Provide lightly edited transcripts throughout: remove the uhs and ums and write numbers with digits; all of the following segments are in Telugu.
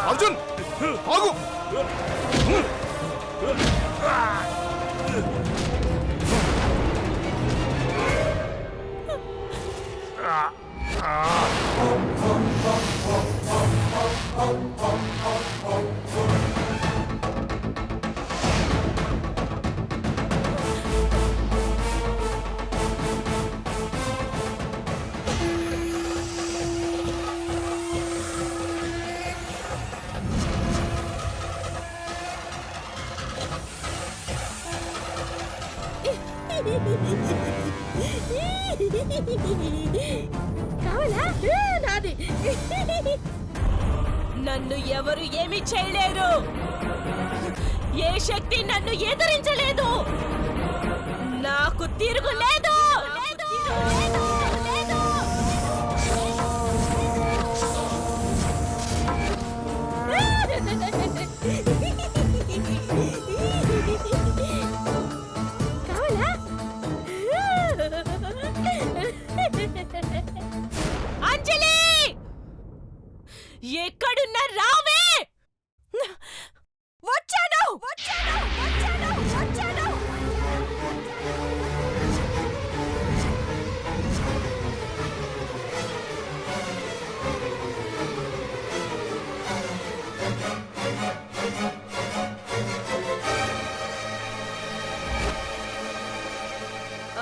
అర్జున్ ఆగు. నన్ను ఎవరు ఏమీ చేయలేరు. ఏ శక్తి నన్ను ఎదిరించలేదు. నాకు తిరుగులేదు. అంజలి, ఎక్కడున్నా రావే. వచ్చాను.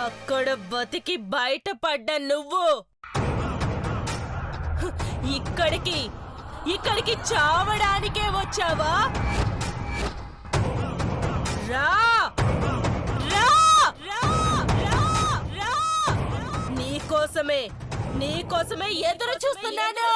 అక్కడ బతికి బయటపడ్డ నువ్వు ఇక్కడికి చావడానికే వచ్చావా? రా రా రా రా రా. నీకోసమే ఎదురు చూస్తున్నాను.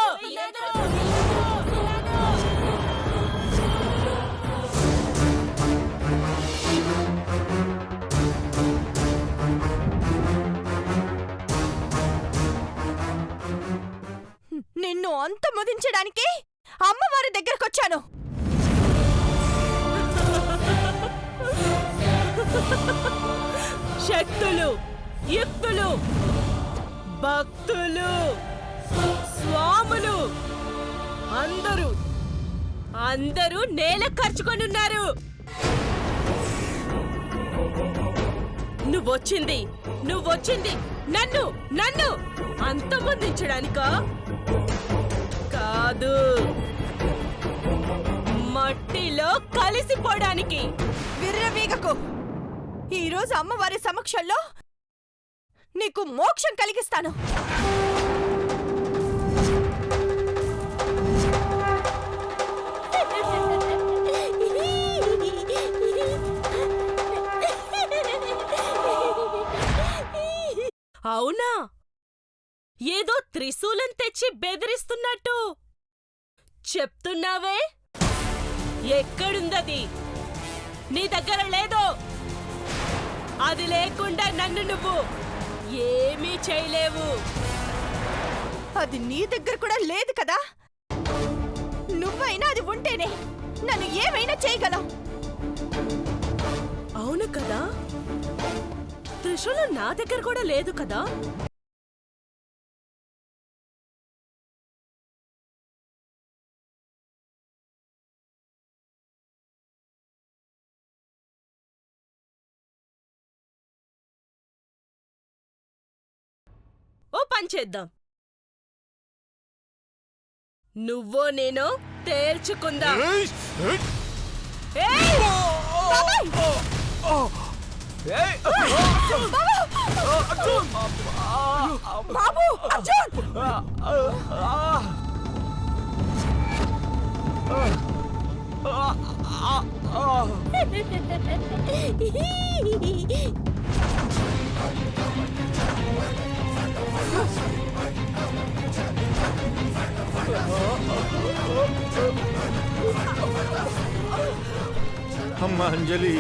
నిన్ను అంతమొదించడానికి అమ్మవారి దగ్గరకొచ్చాను. శక్తులు, యుక్తులు, భక్తులు, స్వాములు అందరూ నేల ఖర్చుకొనున్నారు. నువ్వొచ్చింది నన్ను అంతమొందించడానికా? కాదు, మట్టిలో కలిసిపోవడానికి. విర్రవీగకు. ఈరోజు అమ్మవారి సమక్షంలో నీకు మోక్షం కలిగిస్తాను. అవునా? ఏదో త్రిశూలం తెచ్చి బెదిరిస్తున్నట్టు చెప్తున్నావే? ఎక్కడుందది? నీ దగ్గర లేదు. అది లేకుండా నన్ను నువ్వు ఏమీ చేయలేవు. అది నీ దగ్గర కూడా లేదు కదా? నువ్వైనా అది ఉంటేనే నన్ను ఏమైనా చేయగలవు. అవును కదా? త్రిశూలం నా దగ్గర కూడా లేదు కదా? ఓ పని చేద్దాం. నువ్వో నేను తేల్చుకుందాం. ఏయ్! బాబాయ్! బాబు! అర్జున్! అమ్మ అంజలి,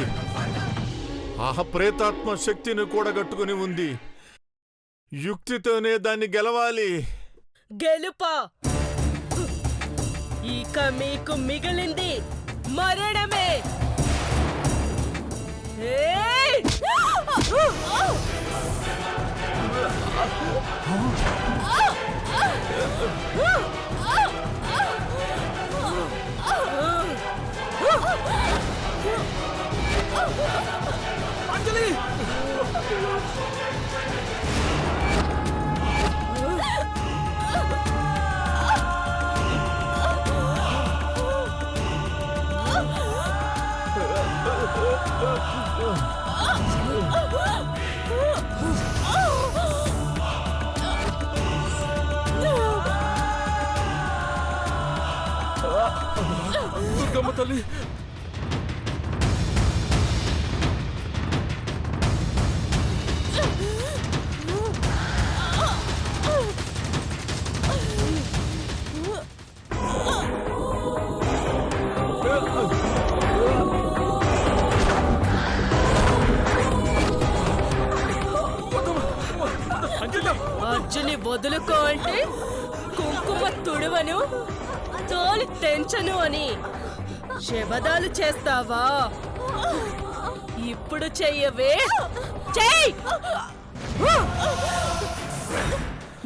ఆ ప్రేతాత్మ శక్తిని కూడగట్టుకుని ఉంది. యుక్తితోనే దాన్ని గెలవాలి. గెలుపా? ఇక మీకు మిగిలింది మరణమే. ఏయ్! అంజలి! దుర్గమ్మ తల్లి! అర్జుని వదులుకో అంటే కుంకుమ తుడువను, తోలు తెంచను అని శబదాలు చేస్తావా? ఇప్పుడు చెయ్యవే. చెయ్!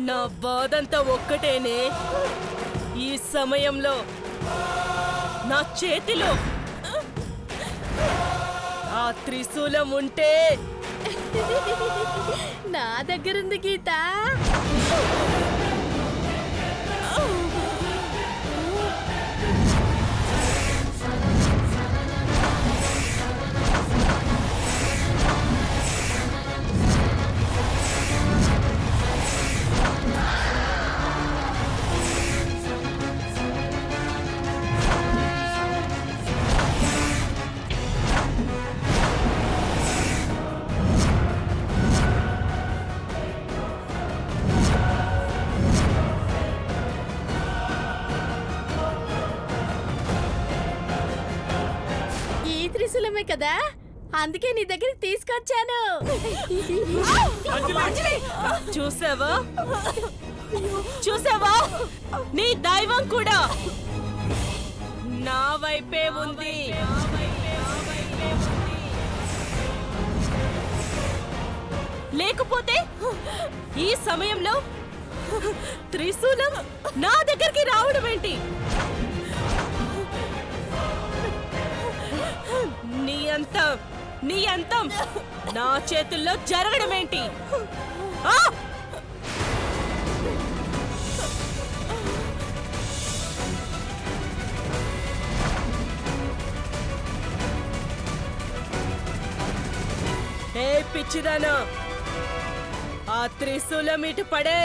నా బాధంతా ఒక్కటేనే. ఈ సమయంలో నా చేతిలో ఆ త్రిశూలం ఉంటే నా దగ్గరుంది గీత. త్రిశూలమే కదా, అందుకే నీ దగ్గరికి తీసుకొచ్చాను. చూసావా? చూసావా? నీ దైవం కూడా నా వైపే ఉంది. లేకపోతే ఈ సమయంలో త్రిశూలం నా దగ్గరికి రావడం ఏంటి? నీ అంతం నా చేతుల్లో జరగడం ఏంటి? ఏ పిచ్చిదానా, ఆ త్రిశూలం ఇటు పడే.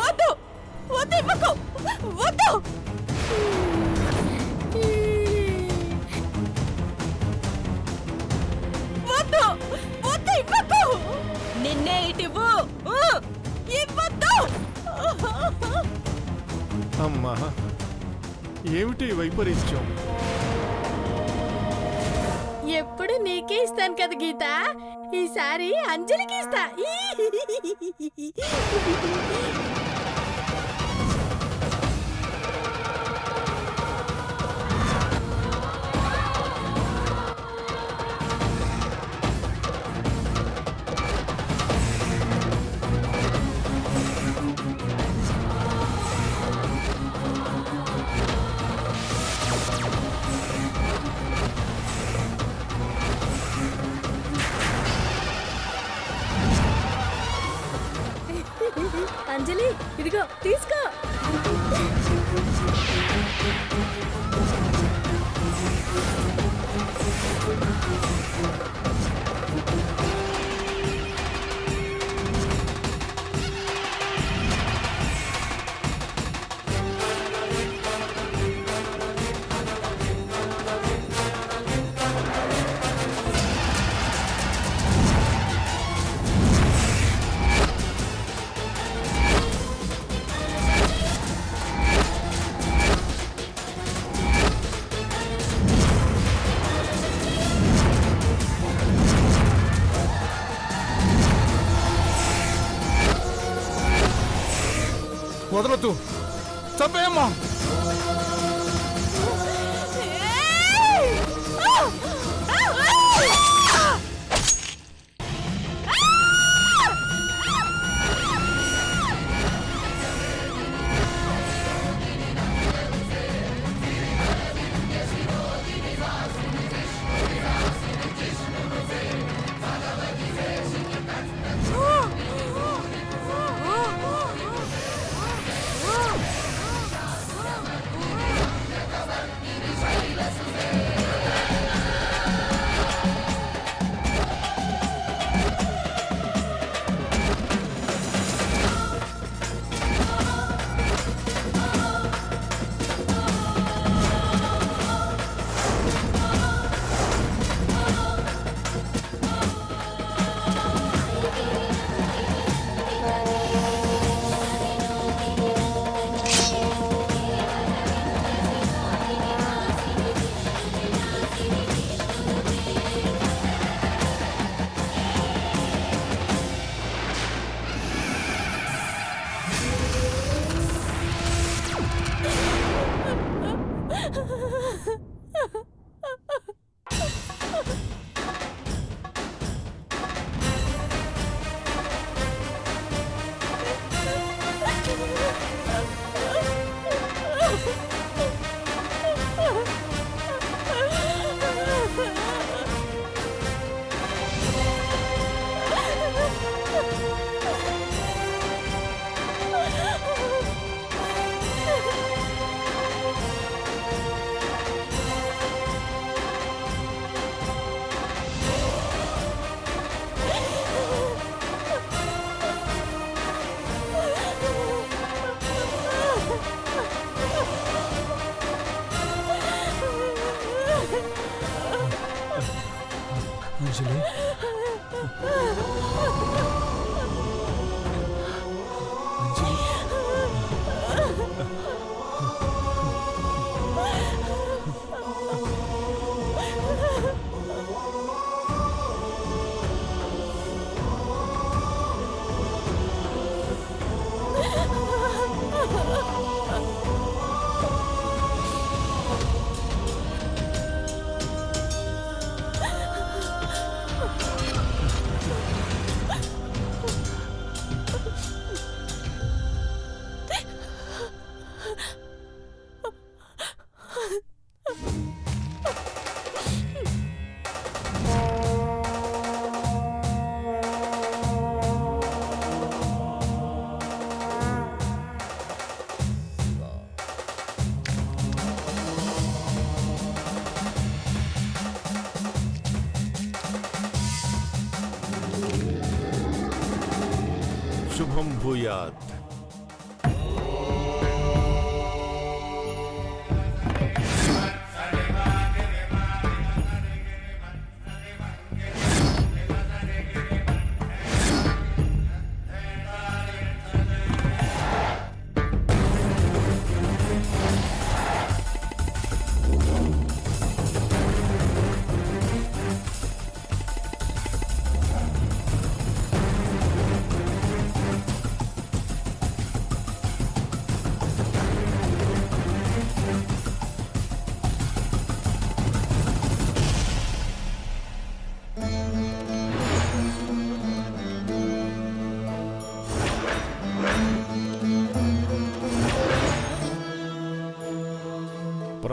వద్దు, వద్దు, ఇవ్వకు, వద్దు. వద్దు, వద్దు, ఇవ్వకు. నిన్నే ఇటివ్వు. ఇవ్వద్దు. అమ్మా, ఏమిటి ఈ వైపరీత్యం? ఎప్పుడు నీకే ఇస్తాను కదా గీత, ఈసారి అంజలికి ఇస్తా. అంజలి, ఇదిగో తీసుకో. వదలొద్దు, చంపేయమ్మా. అంజలి, శుభం భూయాత్.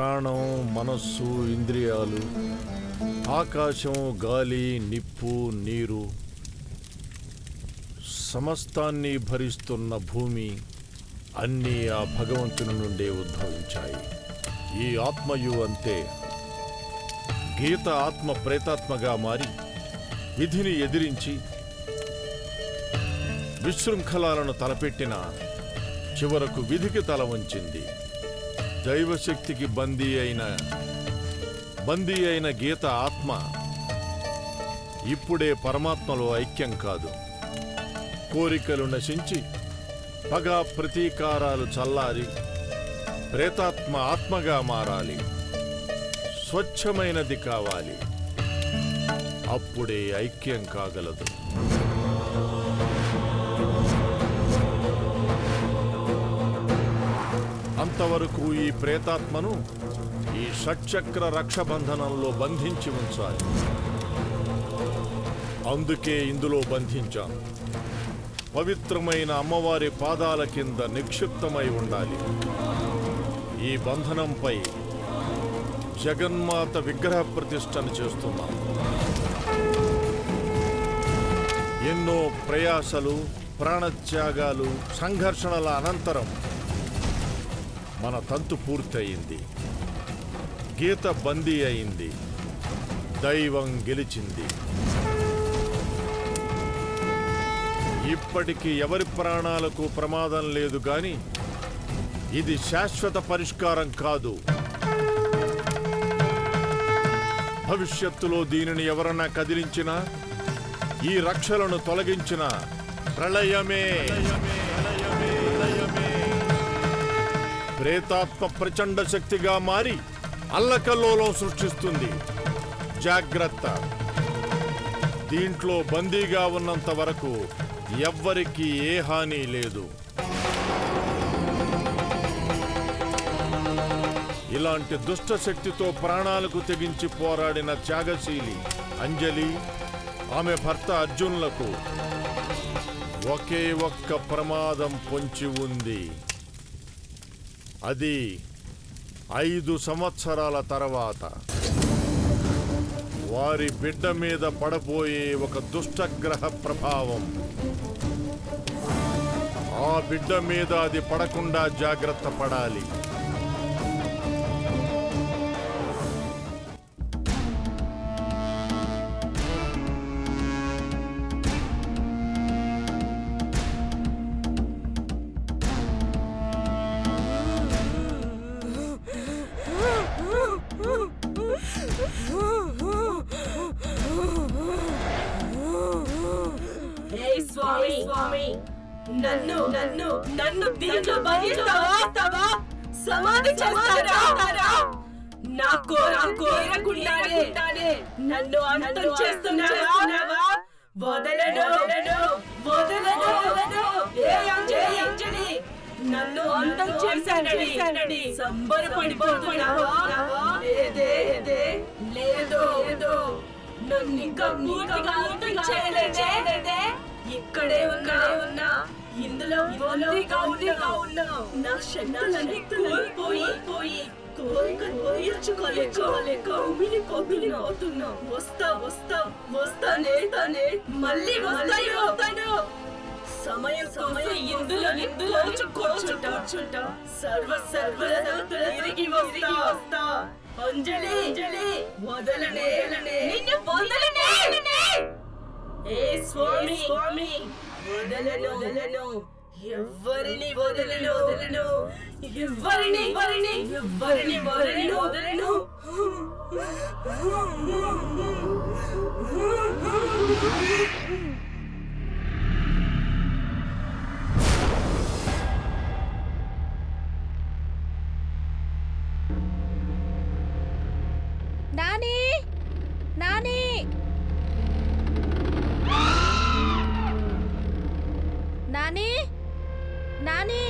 ప్రాణం, మనస్సు, ఇంద్రియాలు, ఆకాశం, గాలి, నిప్పు, నీరు, సమస్తాన్ని భరిస్తున్న భూమి అన్నీ ఆ భగవంతుని నుండే ఉద్భవించాయి. ఈ ఆత్మయు అంతే. గీత ఆత్మ ప్రేతాత్మగా మారి విధిని ఎదిరించి విశృంఖలాలను తలపెట్టిన చివరకు విధికి తల వంచింది. దైవశక్తికి బందీ అయిన గీత ఆత్మ ఇప్పుడే పరమాత్మలో ఐక్యం కాదు. కోరికలు నశించి పగ ప్రతీకారాలు చల్లారి ప్రేతాత్మ ఆత్మగా మారాలి. స్వచ్ఛమైనది కావాలి. అప్పుడే ఐక్యం కాగలదు. అంతవరకు ఈ ప్రేతాత్మను ఈ షట్చక్ర రక్షబంధనంలో బంధించి ఉంచాలి. అందుకే ఇందులో బంధించాను. పవిత్రమైన అమ్మవారి పాదాల కింద నిక్షిప్తమై ఉండాలి. ఈ బంధనంపై జగన్మాత విగ్రహ ప్రతిష్టను చేస్తున్నాం. ఎన్నో ప్రయాసలు, ప్రాణత్యాగాలు, సంఘర్షణల అనంతరం మన తంతు పూర్తయింది. గీత బందీ అయింది. దైవం గెలిచింది. ఇప్పటికి ఎవరి ప్రాణాలకు ప్రమాదం లేదు గాని ఇది శాశ్వత పరిష్కారం కాదు. భవిష్యత్తులో దీనిని ఎవరన్నా కదిలించినా, ఈ రక్షలను తొలగించిన ప్రళయమే. ప్రేతాత్మ ప్రచండ శక్తిగా మారి అల్లకల్లోలం సృష్టిస్తుంది. జాగ్రత్త. దీంట్లో బందీగా ఉన్నంత వరకు ఎవ్వరికీ ఏ హాని లేదు. ఇలాంటి దుష్ట శక్తితో ప్రాణాలకు తెగించి పోరాడిన త్యాగశీలి అంజలి, ఆమె భర్త అర్జున్లకు ఒకే ఒక్క ప్రమాదం పొంచి ఉంది. అది 5 సంవత్సరాల తర్వాత వారి బిడ్డ మీద పడబోయే ఒక దుష్టగ్రహ ప్రభావం. ఆ బిడ్డ మీద అది పడకుండా జాగ్రత్త పడాలి. స్వామి, నన్ను దీంట్లో బంధిస్తావా? సమాధి చేస్తారా? నా కోరకుండానే నన్ను అంతం చేస్తున్నావా? వదలను. ఏ అంజలి, నన్ను అంతం చేశానని సంబరపడిపోతున్నావా? లేదో నన్ను ఇంకా పూర్తిగా అంతం చేయలేదే. ఇక్కడే ఉన్నా ఇందులో బందీగా ఉన్నా నా శక్తులన్నీ కోల్పోయి కోరిక తీర్చుకోలేక ఉమిలిపోతున్నా. వస్తానే మళ్ళీ వస్తాను. సమయం ఇందులో కూర్చుంటా. సర్వ తిరిగి వస్తా. అంజలి, వదలనే. ఏ స్వామి, వదలను. ఎవ్వరిని వదలను. నాని నాని